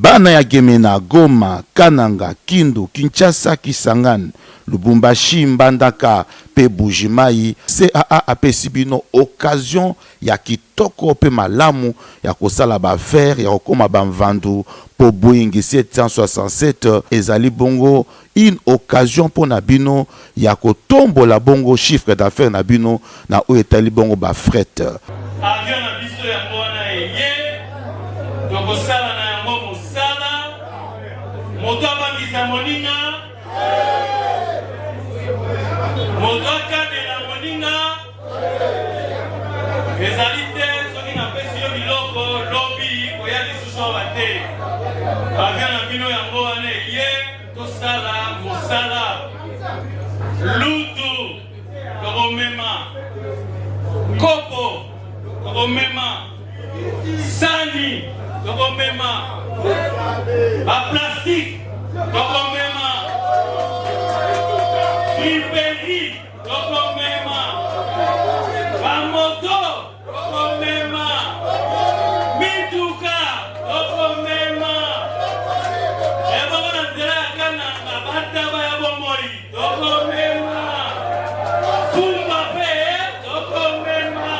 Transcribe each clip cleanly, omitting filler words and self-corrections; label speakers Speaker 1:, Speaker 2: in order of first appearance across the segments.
Speaker 1: Bana ya Gemena, Goma, Kananga, Kindu, Kinshasa, Kisangani, Lubumbashi, Mbandaka, pe Bujimai, CAA apesi bino occasion ya kitoko pe malamu ya kosala ba faire ya kokoma ba mvandu po Boeing 767 ezali bongo une occasion pour na bino ya kotombola bongo chiffre d'affaires na bino na o etali bongo ba fret.
Speaker 2: Avion na biso ya mwana ye dokosala na yango mosala moto abangisa moninga moto akadela moninga ezali te soki napesi yo biloko lobi koya lisusu awa te. Avion na bino yango wana ye tosala mosala lutu tokomema kopo tokomema sani tokomema ba plastique tokomema friperi tokomema ba moto tokomema mituka tokomema eboko na nzela ya kananga bataba ya bomoi tokomema fumba pe tokomema.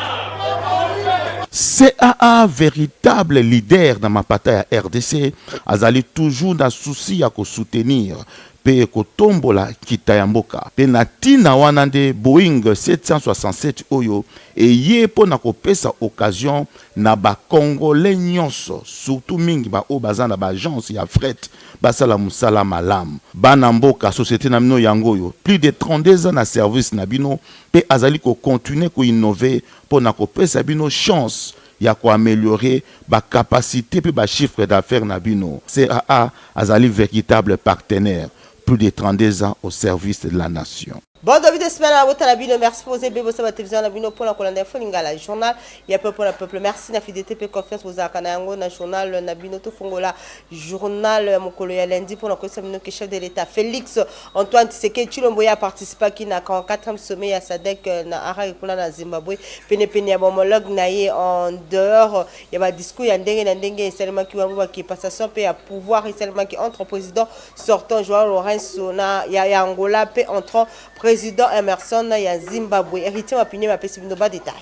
Speaker 1: CAA, véritable leader dans ma bataille à RDC, azali toujours na souci à soutenir pe kotombola kitayamboka. Pe na tina wanande Boeing 767 oyo et ye po na kopesa occasion na ba Congolais nyonso, surtout mingi ba o bazana ba agence ya fret basala musala malam. Bana mboka société na mino yangoyo, plus de 32 ans na service na bino pe azali ko continuer ko innover po na kopesa bino chance ya ko améliorer ba capacité pe ba chiffre d'affaires na bino. CAA azali véritable partenaire, plus de 32 ans au service de la nation.
Speaker 3: Bon, David Esmana, merci pour vous pour la télévision, pour la colonne d'info, la journal, il y a pour le peuple, merci, la fidélité, pour confiance, pour la journal, Nabino, tout Fongola, journal, mon collègue lundi, pour la question que chef de l'État, Félix Antoine Tshisekedi Tshilombo a participé à la 44e sommet à SADC, na Harare, pour la Zimbabwe, Pene homologue, naïe en dehors, il y a un discours, il y a un dengue, et seulement qui passation, puis à pouvoir, et seulement qui entre président sortant, Joao Lourenço, il y a Angola, puis entrant président Emerson ya Zimbabwe. Héritier opinion ma détail.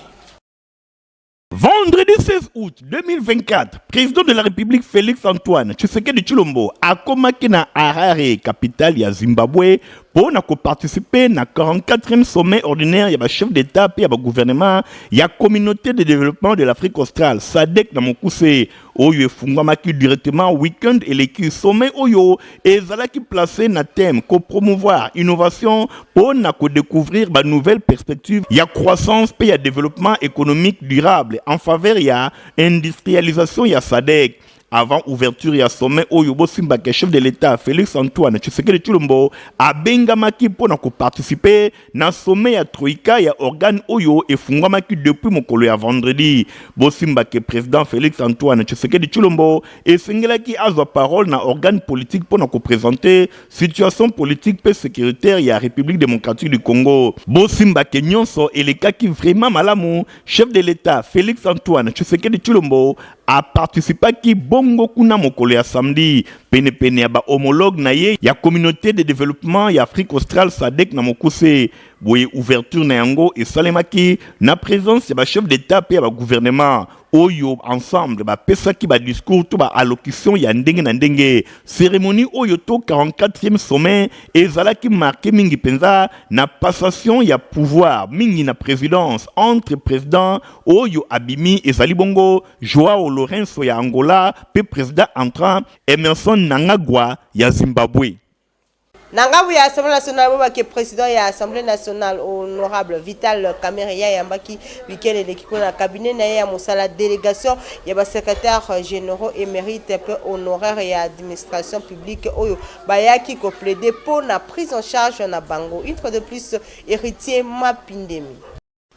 Speaker 4: Vendredi 16 août 2024, président de la République Félix Antoine Tshisekedi Tshilombo a commaqué na Harare, capitale ya Zimbabwe, pour participer à 44e sommet ordinaire ya chef d'État et ya gouvernement ya communauté de développement de l'Afrique australe SADC na Mokuse. Oyo efungwamaki directement week-end et l'équipe sommet oyo ezalaki placé na thème ko promouvoir innovation pour na ko découvrir ba nouvelles perspectives ya croissance et ya développement économique durable en faveur ya industrialisation ya SADC. Avant ouverture ya sommet oyo Bosimbake chef de l'État Félix Antoine Tshisekedi Tshilombo a bengamaki pour na ko participer na sommet ya Troïka ya organe oyo efungwamaki depuis mokolo ya vendredi. Bosimbake président Félix Antoine Tshisekedi Tshilombo esengelaki azwa parole na organe politique pour na ko présenter situation politique et sécuritaire ya République démocratique du Congo. Bosimbake nyonso elekaki vraiment malamu chef de l'État Félix Antoine Tshisekedi Tshilombo a participé qui bongo kuna mokolo ya samedi pene ya ba homologue na ye ya communauté de développement ya Afrique australe SADC na Mokuse. Boye ouverture na yango et salemaki na présence ya ba chef d'état pe ya ba gouvernement oyo ensemble ba pesa ki ba discours to ba allocution ya ndenge na ndenge. Cérémonie oyo to 44e sommet ezalaki marqué mingi penza na passation ya pouvoir mingi na présidence entre président oyo abimi ezali bongo Joao Lourenço ya Angola pe président entrant Emerson Mnangagwa ya Zimbabwe.
Speaker 3: Nangabu ya Assemblée nationale qui est président ya Assemblée nationale honorable Vital Kamerhe Yambaki week-end et l'équipe na cabinet na ya mosala délégation ya ba secrétaire généraux émérite peu honoraire et administration publique oyo bayaki ko plaider pour la prise en charge na bango une fois de plus héritier Mapindemi.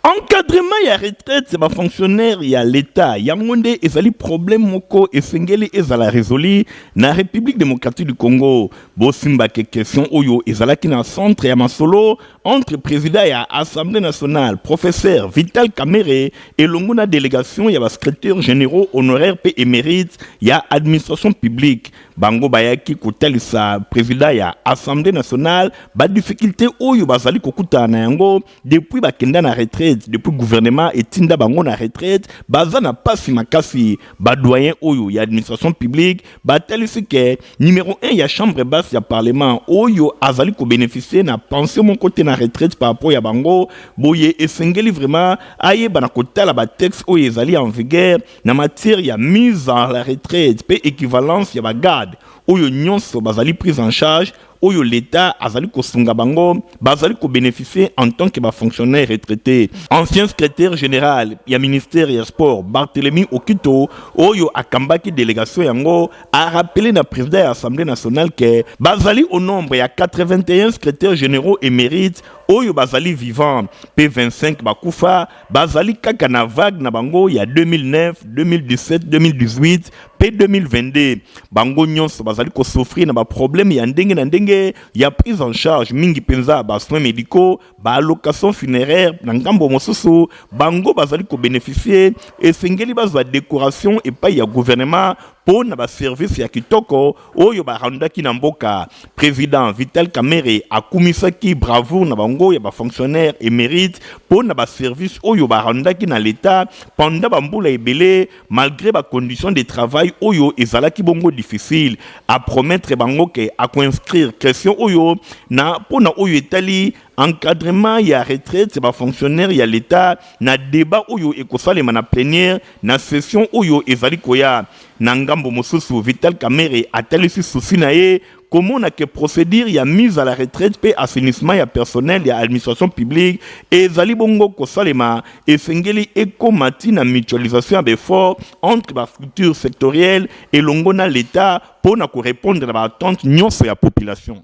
Speaker 4: Encadrement et retraite, c'est ma fonctionnaire, il y a l'État. Il y a un problème moko et sengeli ezala résolu na République démocratique du Congo. Bosimba ke question oyo ezala ki na centre ya masolo entre président et Assemblée nationale, professeur Vital Kamerhe et l'ongona délégation, il y a secrétaire généraux honoraires et émérites, il y a administration publique. Bango bayaki kotalisa président ya Assemblée nationale, ba difficulté oyo bazali kokuta na yango depuis bakenda na retraite, depuis gouvernement etinda bango na retraite, baza na pasi makasi ba doyen oyo ya administration publique, ba talisi ke numéro 1 ya chambre basse ya parlement oyo azali ko bénéficier na pension mon côté na retraite par rapport ya bango, boye esengeli vraiment aye bana kotala ba texte oyo ezali en vigueur na matière ya mise en la retraite pe équivalence ya ba garde oyo nyonso bazali prise en charge oyo l'État azali kosunga bango bazali ko bénéficier en tant que fonctionnaire retraité. Ancien secrétaire général ya ministère ya sport Barthélemy Okito oyo akambaki délégation yango a rappelé na président de l'Assemblée nationale que bazali au nombre ya 81 secrétaires généraux émérites oyo bazali vivant P25 bakufa bazali kaka na vague na bango ya 2009, 2017, 2018 P2022 bango nyonso bazali ko souffrir na ba problème ya ndenge na ndenge ya prise en charge mingi penza ba soins médicaux ba allocation funéraire na ngambo mosusu bango bazali ko bénéficier et sengeli bazwa décoration et pas ya gouvernement pour na ba service ya kitoko oyo ba randaki na mboka. Président Vital Kamerhe akumisaki bravoure na bango ya ba fonctionnaire émérite pour na ba service oyo ba randaki na l'état pendant ba mbula ebele malgré ba conditions de travail oyo ezalaki bongo difficile à promettre bango ke a inscrire question oyo na pona oyo etali encadrement ya retraite ba fonctionnaire ya l'état na débat oyo ekosalema na plénière na session oyo ezali koya na ngambo mosusu. Vital Kamerhe atalisi souci na ye comment on a que procédure ya mise à la retraite pe assainissement ya personnel ya administration publique et ezali bongo kosalema et sengeli ekomati na mutualisation d'efforts entre ba structures sectorielles et longona l'état pour na ko répondre à ba attente nyonso ya population.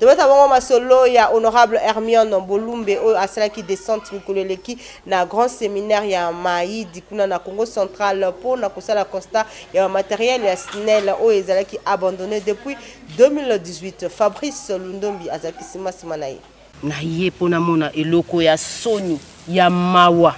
Speaker 3: Tobeta bongo masolo ya honorable Hermione Bolumbe o asalaki descente mikoleleki na grand séminaire ya Maïdi kuna na Congo central pour na kosala constat ya matériel ya SNEL o ezalaki abandonné depuis 2018. Fabrice Lundombi azaki sima na ye.
Speaker 5: Na ye pona mona eloko ya soni ya mawa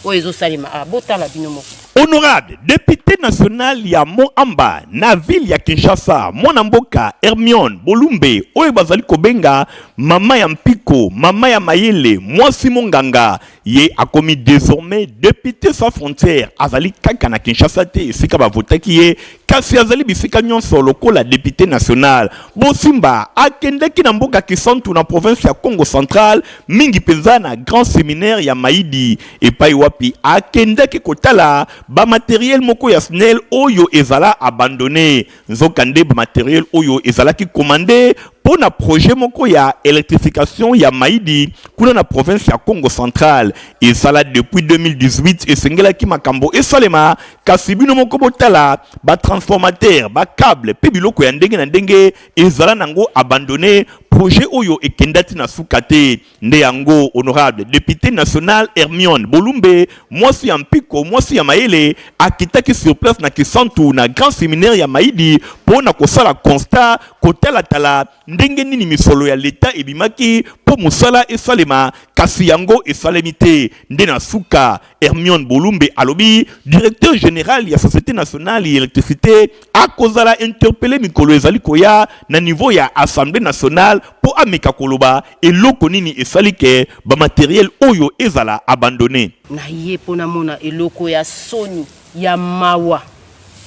Speaker 5: o ezo salima botala bino moko.
Speaker 4: Honorable député national ya Moamba na ville ya Kinshasa mwana mboka Hermione Bolumbe oyo bazali kobenga mama ya mpiko mama ya mayele mwasi monganga ye akomi désormais député sans frontières azali kaka na Kinshasa te esika bavotaki ye kasi azali bisika nyonso lokola député national bosimba akendeki na mboka Kisantu na province ya Congo central mingi penza na grand séminaire ya Maïdi epai wapi akendeki kotala ba matériel moko ya SNEL oyo ezala abandonné nzokande ba matériel oyo ezala ki commandé pour na projet moko ya électrification ya Maïdi kuna na province ya Congo central ezala depuis 2018 esengela ki makambo esalema kasi bino moko botala ba transformateur ba câble pe biloko ya ndenge na ndenge ezala nango abandonné projet oyo ekendati na sukate nde yango honorable député national Hermione Bolumbe mwasi ya mpiko mwasi ya mayele akitaki sur place na Kisantu na grand séminaire ya Maïdi pour na kosala constat kotala tala ndenge nini misolo ya l'état ebimaki po musala esalema kasi yango esalemi te nde na suka Hermione Bolumbe alobi directeur général ya société nationale ya électricité akozala interpellé mikolo ezali koya na niveau ya assemblée nationale po ameka koloba eloko nini esali ke ba matériel oyo ezala abandonné.
Speaker 5: Na ye pona mona eloko ya soni ya mawa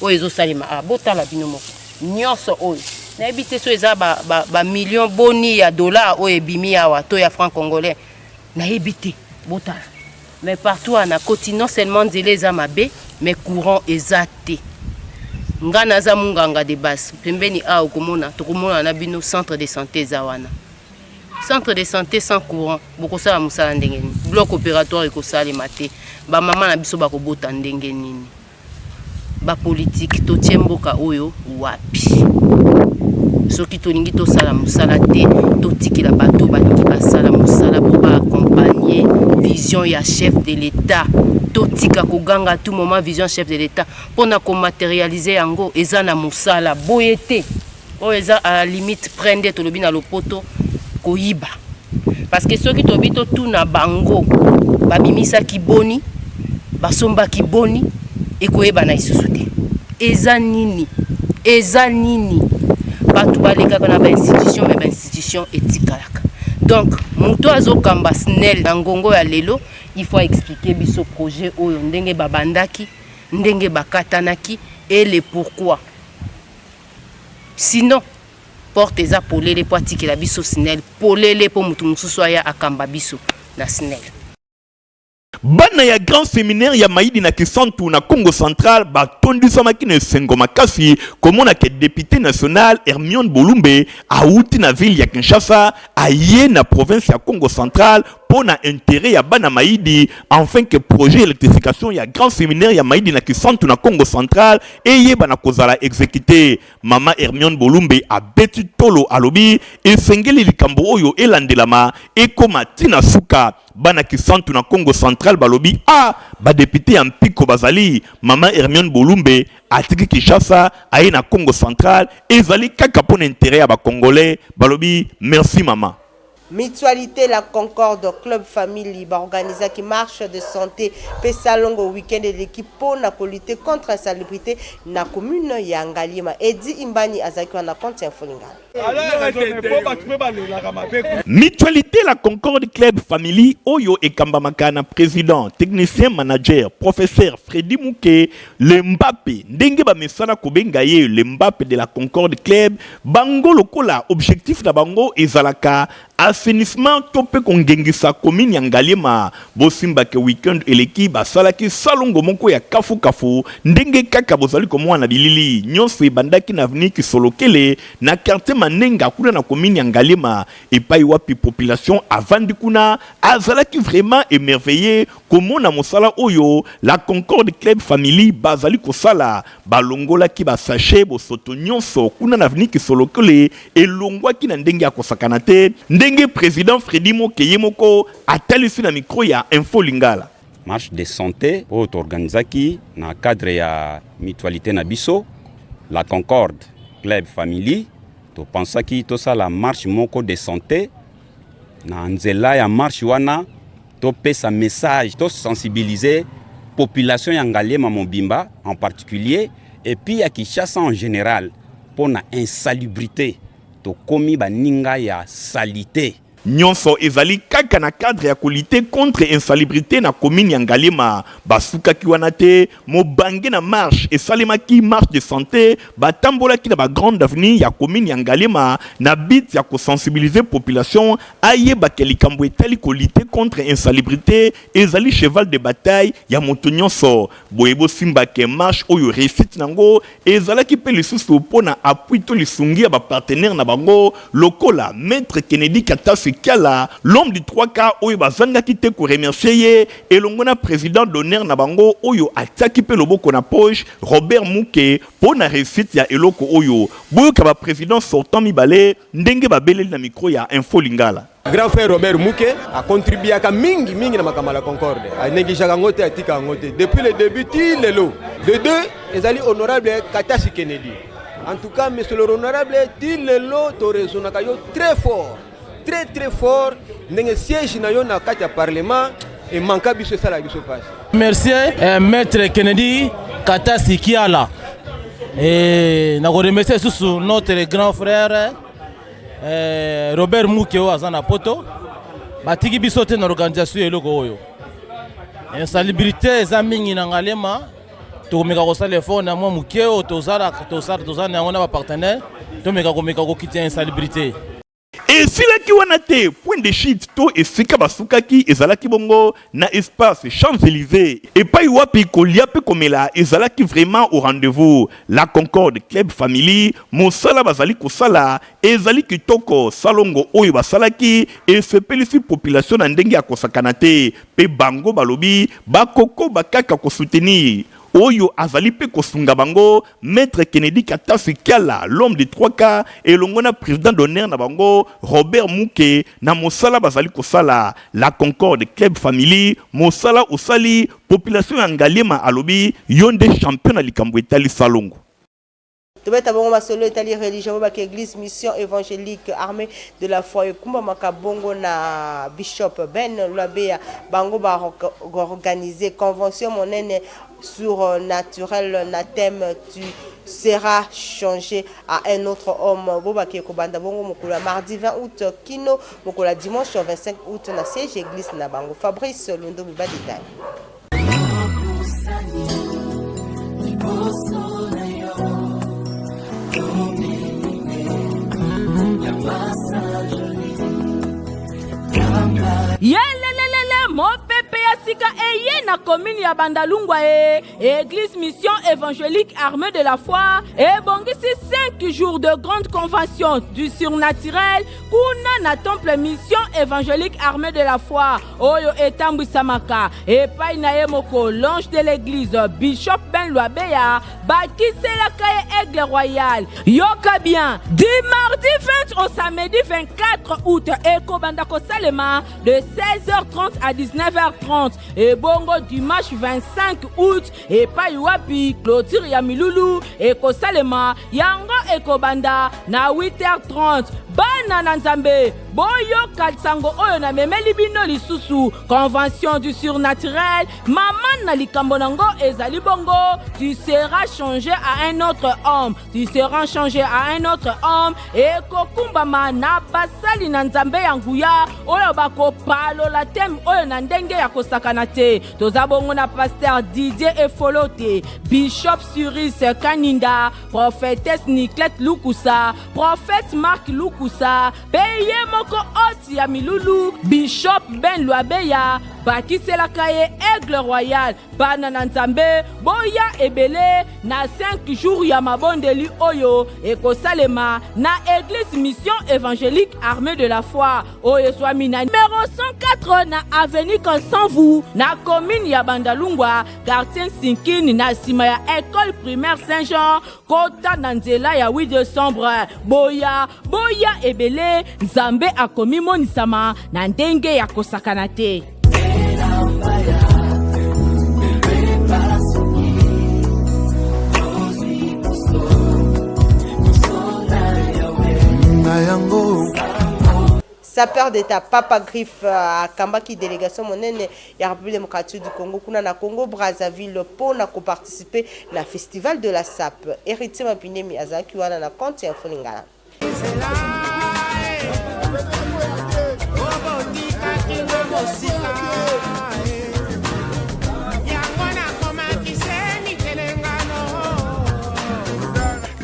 Speaker 5: oyo ezosalema botala bino moko nyonso oyo na ebite so eza ba million boni ya dollars oyo ebimi awa to ya franc congolais na ebite botala mais partout na koti non seulement nzela eza mabe mais courant eza te nga naza munganga de base pembeni okomona tokomona na bino centre de santé eza wana centre de santé sans courant bokosala musala ndenge nini bloc opératoire ekosalema te ba mama na biso bakobota ndenge nini ba politique totie mboka oyo wapi soki tolingi tosala musala te totikela bato balingi basala musala po accompagner vision ya chef de l'état totika koganga tout moment vision chef de l'état pona ko matérialiser yango eza na musala boyete o eza à la limite prendre tolobi na lopoto koyiba parce que ceux qui tobito tout na bango babimisa ki boni basomba ki boni ekoyeba na isusu te eza nini bato balekaka na bainstitution me bainstitution etikalaka donc moto azokamba SNEL na ngongo ya lelo il faut expliquer biso projet oyo ndenge babandaki ndenge bakatanaki et le pourquoi sinon porte eza polele po atikela biso SNEL polele po mutu mosusu aya akamba biso na SNEL.
Speaker 4: Bana ya grand séminaire ya Maïdi na Kisantu na Congo central batondissamaki na esengo makasi komona ke député national Hermione Bolumbe auti na ville ya Kinshasa aye na province ya Congo central pour na intérêt ya bana Maïdi afin que projet électrification ya grand séminaire ya Maïdi na Kisantu na Congo central eye bana kozala exécuté. Mama Hermione Bolumbe a beti tolo alobi esengeli likambo oyo elandelama ekoma tina suka bana Kisantu na Congo central balobi ba député ya mpiko bazali. Mama Hermione Bolumbe atiki Kinshasa aye na Congo central ezali kaka pona intérêt ya ba congolais balobi merci mama.
Speaker 3: Mutualité La Concorde Club Family organise qui marche de santé Pessalongo week-end de l'équipe pour lutter contre l'insalubrité na commune ya Ngalima. Edi Imbani Azaki na compte Infolinga.
Speaker 4: Mutualité La Concorde Club Family Oyo et Kambamakana président, technicien manager, professeur Freddy Mouké, le Mbappé, ndenge ba mesana kobengaye le Mbappé de La Concorde Club, bango lokola objectif na bango ezalaka assainissement topé kongengisa commune ya Ngalema bosimba ke weekend eleki basalaki salongo moko ya kafu ndenge kaka bozali komwana bilili nyonso ebandaki na avenue Kisolokele na quartier Manenga kuna na commune ya Ngalema epai wapi population avandi kuna azalaki vraiment émerveillé komona mosala oyo La Concorde Club Family bazali kosala balongola ki ba sachet bosoto nyonso kuna na avenue Kisolokele elongwaki na ndenge ya kosakana te ndenge président Freddy Mokeyemoko atalisi na micro ya Info Lingala.
Speaker 6: Marche de santé auto organisaki na cadre ya mutualité na biso La Concorde Club Family to pensaki to sala marche moko de santé na nzela ya marche wana to pesa message to sensibiliser population ya Ngalema Mobimba en particulier et puis à Kinshasa en général pour na insalubrité to komi baninga ya salité.
Speaker 4: Nyonso ezali kaka na cadre ya kolite contre insalubrité na commune ya Ngalema basuka ki wana te mobange na marche esalemaki marche de santé batambolaki na ba grande avenue ya commune ya Ngalema na bit ya sensibiliser population ayeba ke likambo etali kolite contre insalubrité ezali cheval de bataille ya moto nyonso boyebo simba ke marche oyo réussite nango ezalaki pe lisusu pona appui to lisungi ya ba partenaire na bango lokola maître Kennedy Katasi Kiala, l'homme du 3K oyo bazanga kite ko remercier et l'ongona président d'honneur na bango oyo ataki pe loboko na poche Robert Mouké pour na réussite ya eloko oyo boyo ka ba président sortant mibale ndenge ba beleli na micro ya Info Lingala.
Speaker 7: Grand frère Robert Mouké a contribué à mingi na makama La Concorde. A négligé ngote atika ngote depuis le début til lelo. De deux, ezali honorable Katasi Kennedy. En tout cas, monsieur l'honorable til lelo to rezonaka yo très fort. Très fort, n'engue siège na yo na kati ya parlement et manka biso sala biso passe.
Speaker 8: Merci maître Kennedy Katasi Kiala. Et na remercier sous notre grand frère Robert Moukeo azana poto. Batiki biso te na organisation eloko oyo. Insalubrité eza mingi na Ngalema. To meka ko sala effort na mo Moukeo tozala na ngona ba partenaire. To meka ko quitter insalubrité.
Speaker 4: Et si la ki wana te point de shit to esika basukaki ezalaki bongo na espace Champs-Élysées et pas wapi kolia pe komela ezalaki vraiment au rendez-vous. La Concorde Club Family mosala bazali kosala ezali kitoko salongo oyo basalaki et se pelisi population na ndenge ya kosakana te pe bango balobi bakoko bakaka ko soutenir Oyo azali pe kosunga bango maître Kennedy Katasi Kiala l'homme de 3K et l'ongona président d'honneur na bango Robert Mouké na mosala bazali kosala La Concorde Club Family mosala osali population ya Ngalema alobi yonde champion na likambo etali salongo.
Speaker 3: Tobeta bongo masolo etali religion ba église mission évangélique armée de la foi ekumba makabongo na Bishop Ben Lwabea bango ba organiser convention monene surnaturel na thème tu sera changé à un autre homme. Bobaki Kobanda Bongo Mokula mardi 20 août Kino Mokola dimanche 25 août na siège église na Bango. Fabrice Lundo Miba détail.
Speaker 9: Mon pépé Asika eye na commune ya Bandalungwa église mission évangélique armée de la foi et bongisi 5 jours de grande convention du surnaturel kuna na temple mission évangélique armée de la foi oyo etambu samaka et pai na ye moko l'ange de l'église Bishop Ben Lwabea bakisela kaye aigle royal yoka bien du mardi 20 au samedi 24 août et kobandako salema de 16h30 à 19h30 et bongo dimanche 25 août et paiwapi clôture ya milulu et kosalema yango ekobanda na 8h30 bana na nzambe boyo kalsango oyo na memeli bino lisusu convention du surnaturel maman na likambo nango ezali bongo tu seras changé à un autre homme tu seras changé à un autre homme et kokumbama na basali na nzambe ya nguya oyo bakopalola thème oyo na ndenge ya kosakana te toza bongo na pasteur Didier Efolote Bishop Suris Kaninda prophétesse Niclette Lukusa prophète Marc Lukusa peye moko oti ya milulu Bishop Ben Lwabea bakisela kaye aigle royal bana na nzambe boya ebele na 5 jours ya mabondeli oyo ekosalema na église mission évangélique armée de la foi oyo swami na numéro 104 na avenue Kansanvu na commune ya Bandalungwa quartier Sinkini na sima ya école primaire Saint-Jean kota na nzela ya 8 décembre boya ebele nzambe akomi monisama na ndenge ya kosakana te.
Speaker 3: Sapeur d'État Papa Griffe à Kambaki délégation monene ya République démocratique du Congo kuna na Congo Brazzaville pour na participer na festival de la SAP. Héritier Mapinemi azaki wana na compte ya Folingala.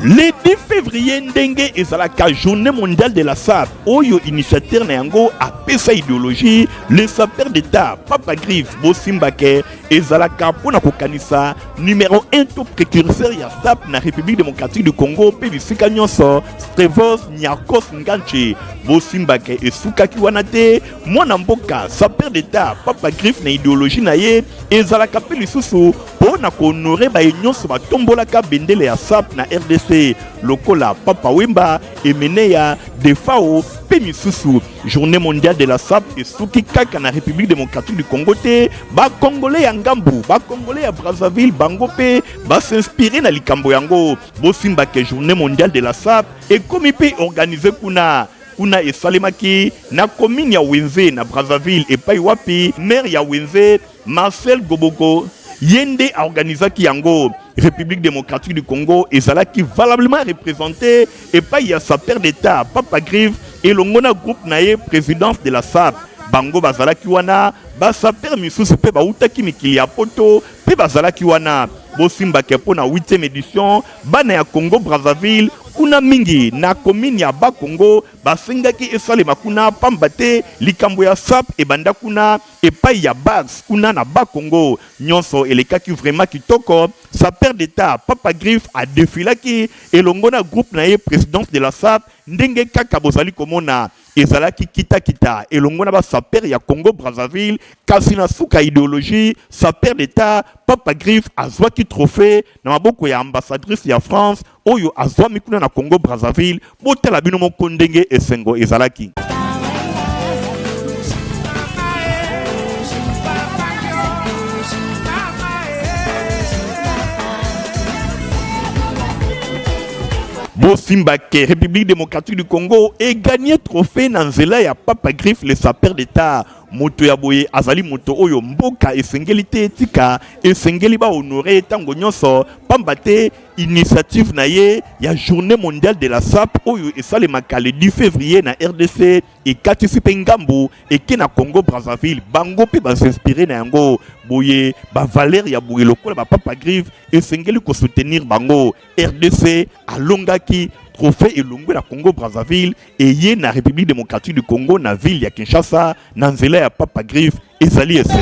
Speaker 4: Le 10 février, ndenge ezalaka journée mondiale de la SAP. Oyo initiateur na yango apesa idéologie, le sapeur d'État Papa Griffe Bosimbake ezalaka pona kokanisa numéro 1 to précurseur ya SAP na République démocratique du Congo pe bisika nyonso Strevos Nyakos Nganche Bosimbake esukaki wana te mwana mboka sapeur d'État Papa Griffe na idéologie na ye ezalaka pe lisusu pona ko honorer ba nyonso batombolaka bendele ya SAP na RDC lokola Papa Wemba Emeneya Defao pe misusu. Journée mondiale de la SAP esuki kaka na République démocratique du Congo te ba congolais ya ngambu ba congolais ya Brazzaville bango pe ba s'inspirer na likambo yango bosimba ke journée mondiale de la SAP ekomi pe organisé kuna esalemaki na commune ya Wenze na Brazzaville epai wapi maire ya Wenze Marcel Goboko yende a organisaki yango. République démocratique du Congo ezalaki valablement représenté epai ya sapeur d'État Papa Griffe et longona groupe naye présidence de la SAP bango bazalaki wana ba sapeur misusu pe bautaki mikili ya poto pe bazalaki wana bosimba ke pona 8e édition bana ya Congo Brazzaville kuna mingi na commune ya Bakongo basengaki esalema kuna pambate likambo ya SAP ebanda kuna epai ya Bax kuna na Bakongo nyonso elekaki vraiment kitoko sapeur d'État Papa Griffe a défilaki elongona groupe naye présidence de la SAP ndenge kaka bozali komona ezalaki kita elongona ba sapeur ya Congo Brazzaville kasi na suka idéologie sapeur d'État Papa Griffe azwaki trophée na maboko ya ambassadrice ya France oyo azwami kuna na Congo Brazzaville botela bino moko ndenge esengo ezalaki. Bosimbake, République démocratique du Congo, et gagné trophée Nanzela ya Papa Griffe, le sapeur d'État. Moto ya boye azali moto oyo mboka esengeli te tika esengeli ba honorer tango nyonso pambate initiative na ye ya journée mondiale de la SAP oyo esalemaka le 10 février na RDC et katisi pe ngambu eke na Congo Brazzaville bango pe basinspiré na yango boye ba valeur ya boye lokola ba Papa Griffe esengeli ko soutenir bango RDC alongaki trophée elongwe la Congo Brazzaville et yé na République démocratique du Congo na ville ya Kinshasa na nzela ya Papa Griffe ezali ese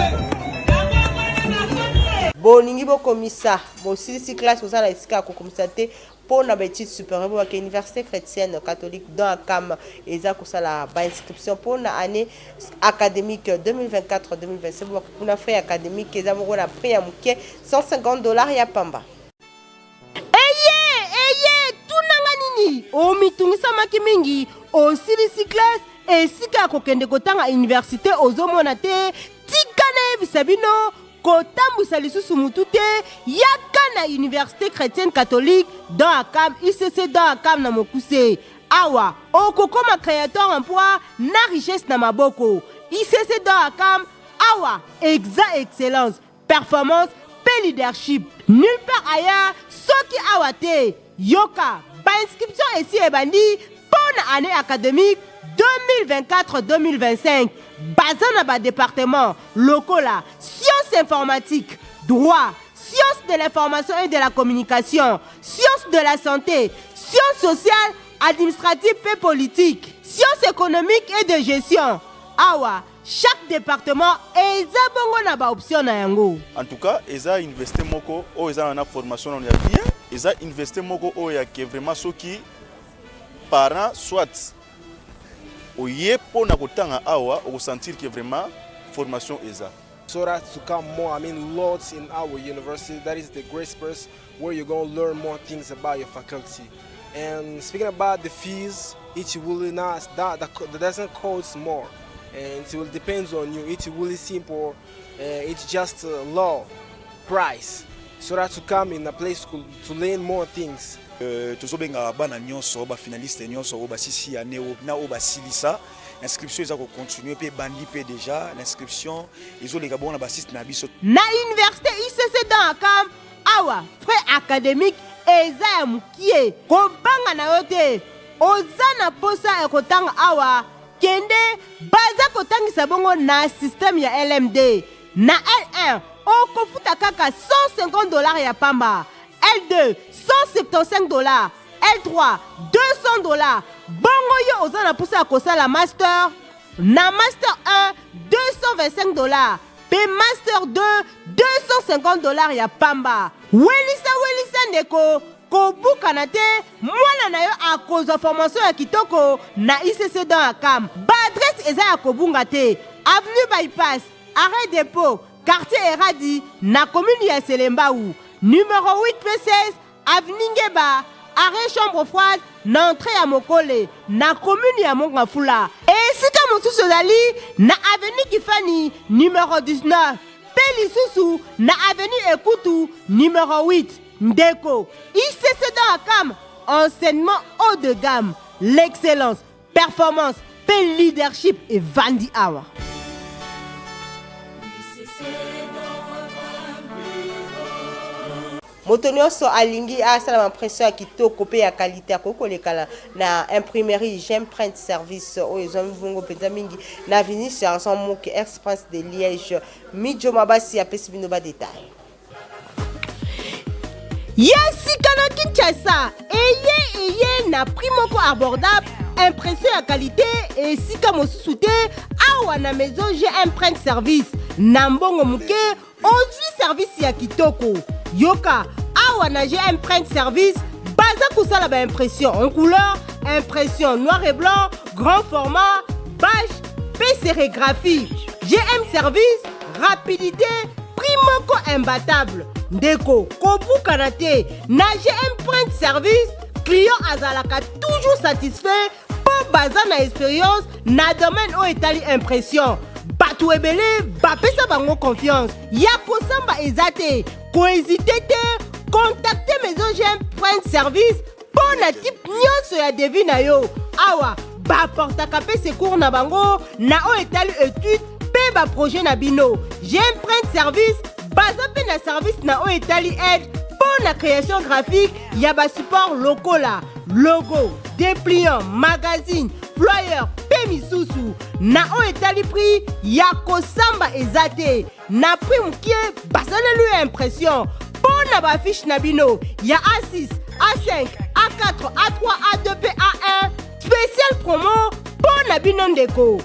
Speaker 3: boningi bokomisa bosilisi classe kozala esika kokomisa te pona betite supérieure bo ka université chrétienne catholique dans akam eza kosala ba inscription pona année académique 2024-2025 bo kuna frais académique eza moko na prix ya muke $150 ya pamba.
Speaker 5: Omitungisamaki mingi osilisi classe esika kokende kotanga université ozomona te tika na yebisa bino kotambwisa lisusu mutu te yaka na université chrétienne catholique dans akam ICC dans akam na mokuse awa okokoma créateur emploi na richesse na maboko ICC dans akam awa excellence performance pe leadership nulle part ailleurs soki awa te yoka ba inscription ici ebandi pour année académique 2024-2025 basé na ba département lokola sciences informatiques, droit, sciences de l'information et de la communication, sciences de la santé, sciences sociales, administratives et politiques, sciences économiques et de gestion. Awa, chaque département eza bongo na ba option na yango.
Speaker 10: En tout cas, eza université moko o eza na formation on ya bien, eza université moko o ya ke vraiment soki parents soit oye pona kotanga awa o sentir que vraiment formation eza.
Speaker 11: So that to come more, I mean, lots in our university. That is the great space where you're going to learn more things about your faculty. And speaking about the fees, it will not that doesn't cost more. And it will depends on you. It's really simple. It's just a low price. So that to come in a place to learn more things.
Speaker 10: Tozobenga bana nyonso ba finaliste nyonso o ba sisi ane o na o ba silisa inscription eza ko continuer pe bandi pe déjà l'inscription ezoleka bona ba sisi na biso
Speaker 5: na université ICC dans akam awa frais académique eza ya mukie ko banga na yote ozana posa ekotanga awa kende baza kotangisa bongo na système ya LMD na L1 okofuta kaka $150 ya pamba L2 $175 L3 $200 bongo yo ozana posa kosala master na master 1 $225 pe master 2 $250 ya pamba welisa ndeko kobuka na te mwana na yo akozwa formation ya kitoko na ICC dans akam ba adresse eza ya kobunga te avenue bypass arrêt dépôt quartier Eradi na commune ya Selembau numéro 8 P16 avenue Ngeba arrêt chambre froide na entrée ya Mokole na commune ya Mongafula et sika mosusu ezali na avenue Kifani numéro 19 pe lisusu na avenue Ekutu numéro 8 Ndeko ICC dans akam enseignement haut de gamme l'excellence performance pe leadership et vandi awa
Speaker 3: moto nyonso alingi asala impression ya kitoko pe ya qualité akokolekala na imprimerie J'aime print service oyo ezwami bongo mpenza mingi na avenue Sergent Moke Express de Liège Mijo Mabasi apesi bino ba détail
Speaker 5: yesika na Kinshasa eye na prix moko abordable impression ya qualité esika mosusu te awa na maison J'aime print service na mbongo muke ozwi service ya kitoko yoka awa na J'aime print service baza kusala ba impression en couleur impression noir et blanc grand format bâche pe sérigraphie J'aime service rapidité prix moko imbattable ndeko kobuka na te na J'aime print service client azalaka toujours satisfait po baza na expérience na domaine o etali impression bato ebele bapesa bango confiance ya kosamba eza te kohésite te contacter maison J'aime print service pour
Speaker 3: na type nyonso ya devis na yo awa baportaka pe secours na bango na oyo etali étude pe baprojet na bino. J'emprunte service baza pe na service na oyo etali aide pour la création graphique ya basupport locaux la logo, dépliant, magazine, flyer, pe misusu na oyo etali prix ya kosamba ezate na prix mukie basalelu impression pour na bafiche na bino ya A6, A5, A4, A3, A2, A1 spécial promo pour na bino ndeko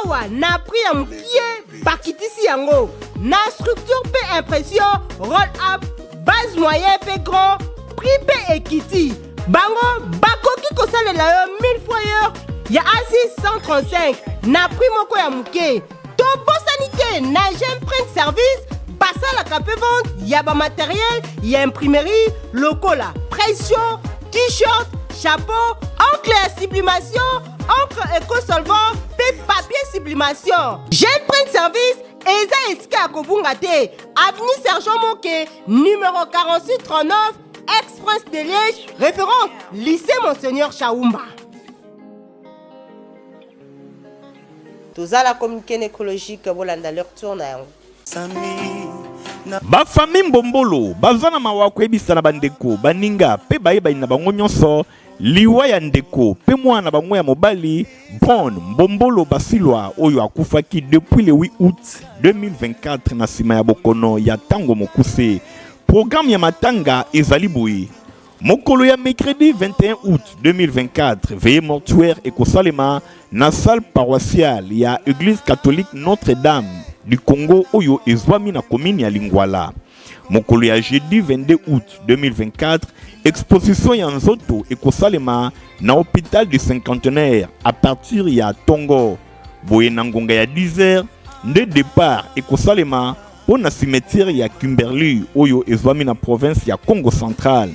Speaker 3: awa na prix ya mukie bakitisi yango na structure pe impression roll up base moyen pe grand prix pe ekiti bango bakoki kosalela yo 1000 fois heure ya A6 135 na prix moko ya muke to bosanité na J'emprunte service basalaka pe vente ya ba matériel ya imprimerie lokola pression t-shirt chapeau encre à sublimation encre éco-solvant pe papier sublimation. J'emprunte service eza esika ya kovunga te avenue Sergent Moke numéro 4639 Express de Liège, référence lycée Monseigneur Chaoumba. Tozala communiqué écologique bolanda leur tourne yango.
Speaker 4: Bafami Mbombolo bazana mawa koyebisa na bandeko baninga pe bayeba ina bango nyonso liwa ya ndeko pe mwana bango ya mobali Bon Mbombolo Basilwa oyo akufaki depuis le 8 août 2024 na sima ya bokono ya tango mokuse. Programme ya matanga ezali boye mokolo ya mercredi 21 août 2024 veillée mortuaire ekosalema na salle paroissiale ya église catholique Notre-Dame du Congo oyo ezwami na commune ya Lingwala. Mokolo ya jeudi 22 août 2024 exposition ya nzoto ekosalema na hôpital du cinquantenaire à partir ya Tongo boye na ngonga ya 10h nde départ ekosalema na cimetière ya Kimberley oyo ezwami na province ya Congo central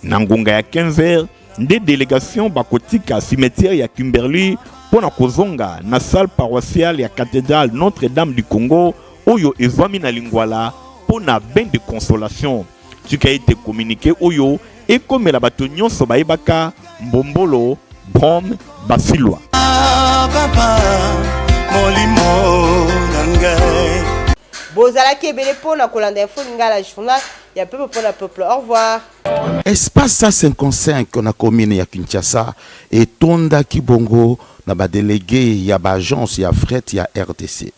Speaker 4: na ngonga ya 15h nde délégation bakotika cimetière ya Kimberley pona kozonga na salle paroissiale ya cathédrale Notre-Dame du Congo oyo ezwami na Lingwala pona bain de consolation. Tika été communiqué oyo ekomela bato nyonso bayebaka Mbombolo Brom Basilwa.
Speaker 3: Bozalaki ebele pona kolanda info lingala journal ya peuple pour le peuple. Au revoir.
Speaker 1: Espace 55 na commune ya Kinshasa etonda kibongo na ba délégué ya ba agence ya fret ya RDC.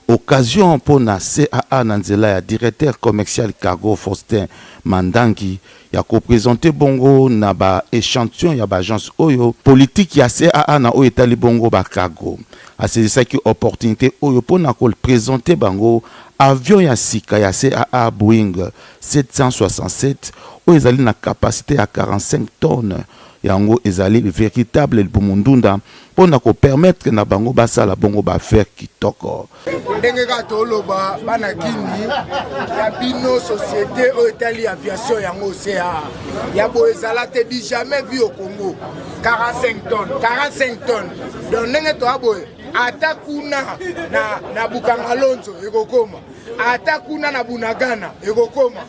Speaker 1: Occasion pour na CAA Nanzela ya directeur commercial cargo Faustin Mandangi ya ko présenter bongo na ba échantillon ya ba agence oyo politique ya CAA na oyo etali bongo ba cargo. C'est ça qui opportunité oyo pour na ko présenter bango avion ya sika ya CAA Boeing 767 oyo ezali na capacité à 45 tonnes. Yango ezali véritable bomundunda pona ko permettre na bango basala bongo ba faire kitoko
Speaker 12: ndenge ka toloba bana kini ya bino société o Italie aviation yango CA ya bo ezala te di jamais vu au Congo 45 tonnes donc ndenge to aboye ata kuna na Bukangalonzo ekokoma ata kuna na Bunagana ekokoma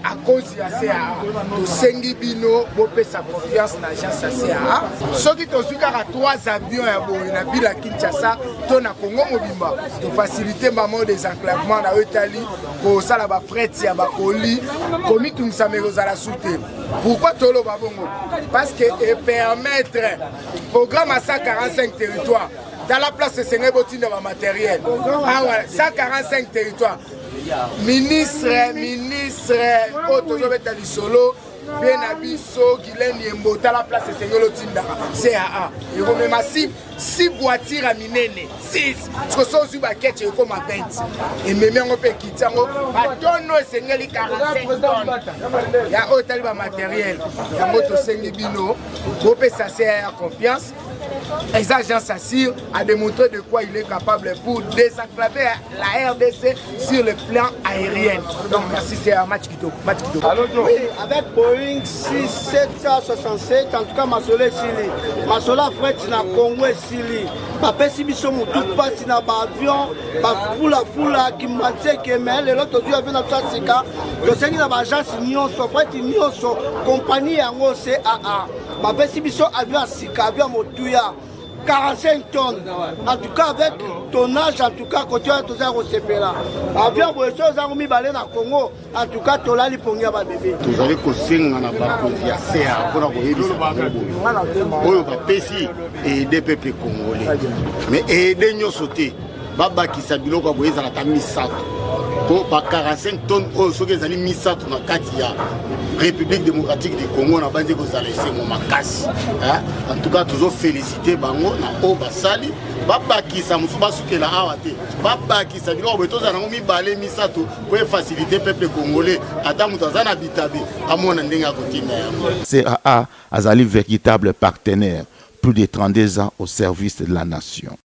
Speaker 12: à cause ya CA to sengi bino bopesa confiance na agence ya CA soki to sukaka 3 avions ya boye na bila Kinshasa to na Congo mobimba to faciliter maman des enclavements na Italie ko sala ba fret ya ba colis komi tungisa meroza la soute. Pourquoi tolo ba bongo? Parce que et permettre programme à 145 territoires dans la place de Sengeboti de matériel. Ah ouais, 145 territoires. Ministre, Otozobeta Lisolo, Benabiso, Guilaine Yembo, dans la place de Sengeboti de CAA. Et vous même 6 voitures à Minene, 6. Parce que ça aussi, il y a comme 20. Et même on peut quitter. Maintenant, c'est 45 tonnes. Il y a autant de matériel. Il y a moto Sengebino. Vous pouvez s'asseoir à confiance. Les agences assirent à démontrer de quoi il est capable pour désenclaver la RDC sur le plan aérien. Donc merci, c'est un match qui toque.
Speaker 13: Oui, avec Boeing 6767, en tout cas, Masola Sili. Masola Fret na Congo Sili. Papa Sibiso Moutou passe na avion, Fula qui m'a dit que mais l'autre jour avait notre Sika. Le Seigneur na agence Nyon, Fret Nyon, compagnie en CAA. bapesi biso avion ya sika avion motuya 45 tonnes. En tout cas, avec tonnage, en tout cas, côté de tous les là. Avion, vous avez mis balai dans Congo. En tout cas, tu as les pongias bébé.
Speaker 14: Vous avez conseillé à la Bakosia CA pour avoir aider les peuples congolais. Mais aider nous sauter. Baba qui s'habille comme vous avez mis ça. Pour 45 tonnes, ceux qui ont mis ça dans la Katia. République démocratique du Congo n'a pas dit que vous allez laisser mon macasse. En tout cas, toujours féliciter Bango, na Obasali. Baba qui s'est souké la Awate. Baba qui s'est dit que vous avez mis balé, mis ça pour faciliter le peuple congolais. Attends, vous avez habité à mon ending à côté.
Speaker 1: CAA a un véritable partenaire, plus de 32 ans au service de la nation.